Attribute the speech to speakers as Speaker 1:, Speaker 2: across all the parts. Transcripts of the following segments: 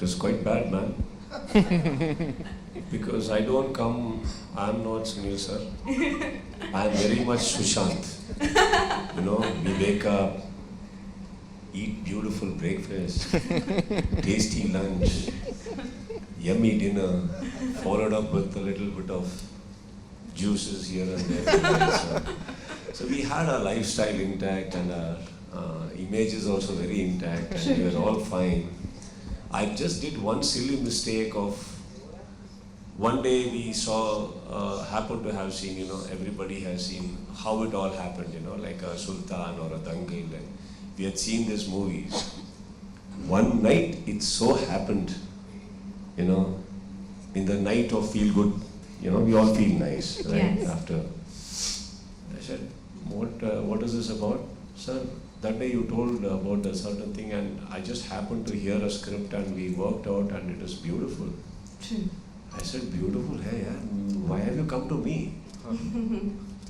Speaker 1: It was quite bad, man. Because I don't come, I'm not Sunil sir. I'm very much Sushant. You know, we wake up, eat beautiful breakfast, tasty lunch, yummy dinner, followed up with a little bit of juices here and there. So we had our lifestyle intact and our image is also very intact and we were all fine. I just did one silly mistake of one day we saw, happened to have seen, you know, everybody has seen how it all happened, you know, like a Sultan or a Dangal. And we had seen these movies. One night it so happened, you know, in the night of feel good, you know, we all feel nice, right?
Speaker 2: Yes.
Speaker 1: After. I said, what is this about? Sir, that day you told about a certain thing and I just happened to hear a script and we worked out and it is beautiful.
Speaker 2: True.
Speaker 1: I said, beautiful है यार, why have you come to me?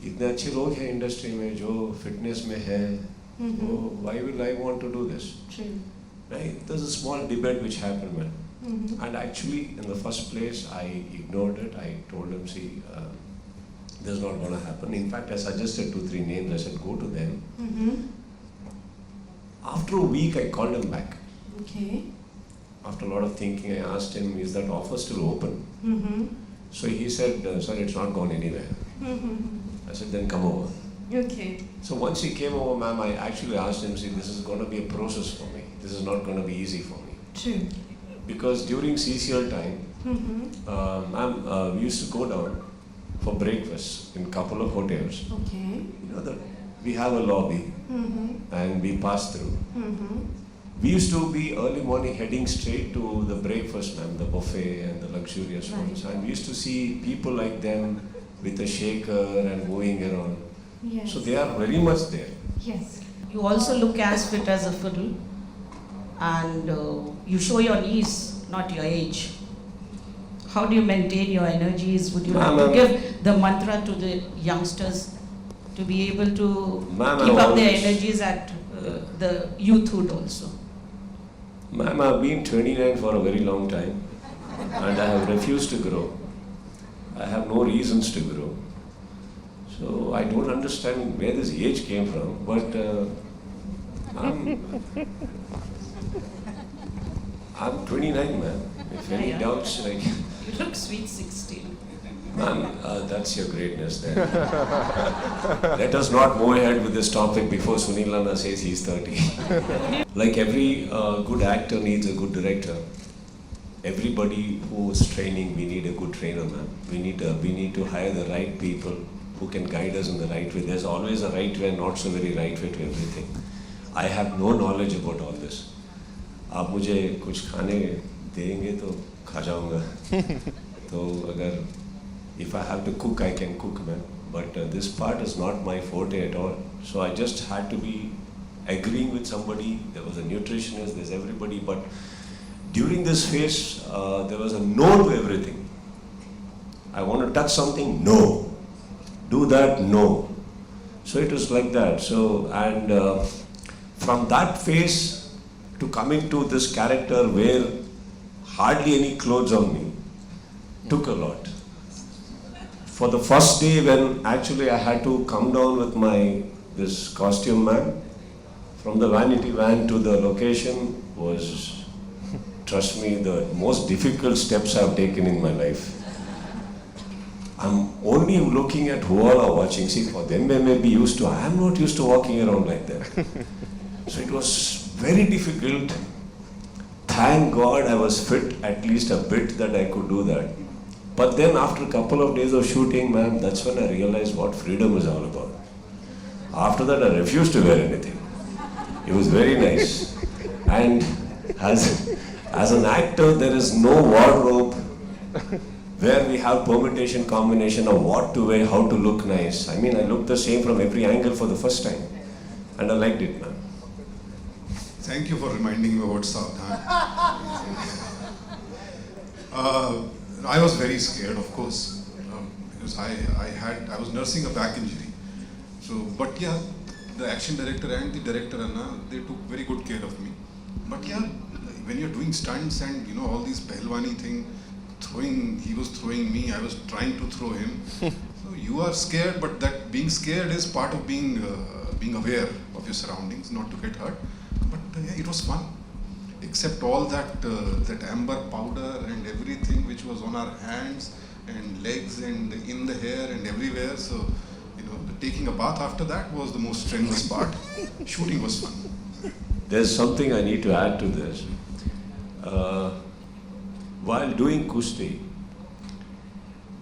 Speaker 1: इतने अच्छे लोग हैं industry में जो fitness में हैं, why will I want to do this?
Speaker 2: True.
Speaker 1: Right? There's a small debate which happened, man. And actually, in the first place, I ignored it. I told him, see, this is not going to happen. In fact, I suggested 2-3 names. I said, go to them. After a week, I called him back.
Speaker 2: Okay.
Speaker 1: After a lot of thinking, I asked him, is that offer still open? So he said, sir, it's not gone anywhere. I said, then come over.
Speaker 2: Okay.
Speaker 1: So once he came over, ma'am, I actually asked him, see, this is going to be a process for me. This is not going to be easy for me.
Speaker 2: True.
Speaker 1: Because during CCL time, ma'am, we used to go down for breakfast in a couple of hotels.
Speaker 2: Okay.
Speaker 1: You know, we have a lobby and we pass through. We used to be early morning heading straight to the breakfast, ma'am, the buffet and the luxurious ones. And we used to see people like them with a shaker and moving around.
Speaker 2: Yes.
Speaker 1: So they are very much there.
Speaker 2: Yes.
Speaker 3: You also look as fit as a fiddle, and you show your knees, not your age. How do you maintain your energies? Would you like to give the mantra to the youngsters to be able to keep up their energies at the youthhood also?
Speaker 1: Ma'am, I've been 29 for a very long time and I have refused to grow. I have no reasons to grow. So I don't understand where this age came from, but I'm 29, man. If any doubts, like...
Speaker 3: You look sweet 16.
Speaker 1: Ma'am, that's your greatness there. Let us not move ahead with this topic before Sunil Lana says he's 30. Like every good actor needs a good director. Everybody who's training, we need a good trainer, ma'am. We need to hire the right people who can guide us in the right way. There's always a right way and not so very right way to everything. I have no knowledge about all this. आप मुझे कुछ खाने देंगे तो खा जाऊंगा. तो अगर if I have to cook, I can cook, man. But this part is not my forte at all. So I just had to be agreeing with somebody. There was a nutritionist, there's everybody. But during this phase, there was a no to everything. I want to touch something, no. Do that, no. So it was like that. So, and from that phase to coming to this character where hardly any clothes on me, took a lot. For the first day when actually I had to come down with this costume man, from the vanity van to the location was, trust me, the most difficult steps I've taken in my life. I'm only looking at who all are watching. See, for them they may be used to, I am not used to walking around like that. So it was very difficult. Thank God I was fit at least a bit that I could do that. But then after a couple of days of shooting, ma'am, that's when I realized what freedom is all about. After that, I refused to wear anything. It was very nice. And as an actor, there is no wardrobe where we have permutation, combination of what to wear, how to look nice. I mean, I looked the same from every angle for the first time. And I liked it, ma'am.
Speaker 4: Thank you for reminding me about Saavdhan. I was very scared, of course, because I was nursing a back injury. So, but yeah, the action director and the director, Anna, they took very good care of me. But yeah, when you're doing stunts and you know all these pehlwani thing, he was throwing me, I was trying to throw him. So you are scared, but that being scared is part of being aware of your surroundings, not to get hurt. But yeah, it was fun. Except all that amber powder and everything which was on our hands and legs and in the hair and everywhere. So, you know, taking a bath after that was the most strenuous part. Shooting was fun.
Speaker 1: There's something I need to add to this. While doing Kushti,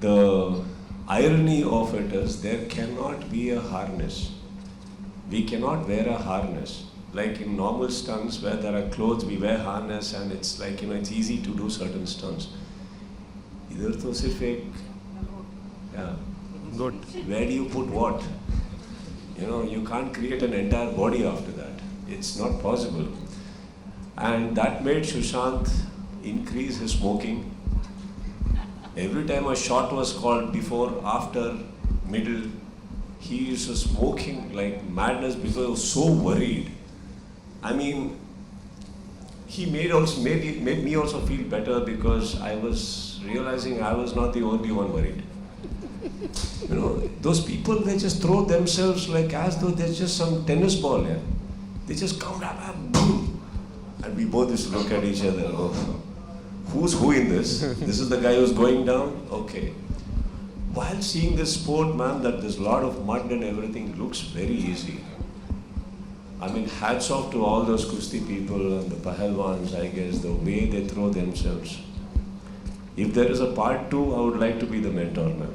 Speaker 1: the irony of it is there cannot be a harness. We cannot wear a harness. Like in normal stunts where there are clothes, we wear harness and it's like, you know, it's easy to do certain stunts. Idhar to sirf ek, yeah.
Speaker 5: Good.
Speaker 1: Where do you put what? You know, you can't create an entire body after that. It's not possible. And that made Sushant increase his smoking. Every time a shot was called, before, after, middle, he used to smoking like madness because he was so worried. I mean, he made me also feel better because I was realizing I was not the only one worried. You know, those people, they just throw themselves like as though they're just some tennis ball, yeah. They just come down, boom. And we both used to look at each other, oh, who's who in this? This is the guy who's going down? Okay. While seeing this sport, man, that there's a lot of mud and everything, looks very easy. I mean, hats off to all those Kushti people and the Pahalwans, I guess, the way they throw themselves. If there is a part 2, I would like to be the mentor, man.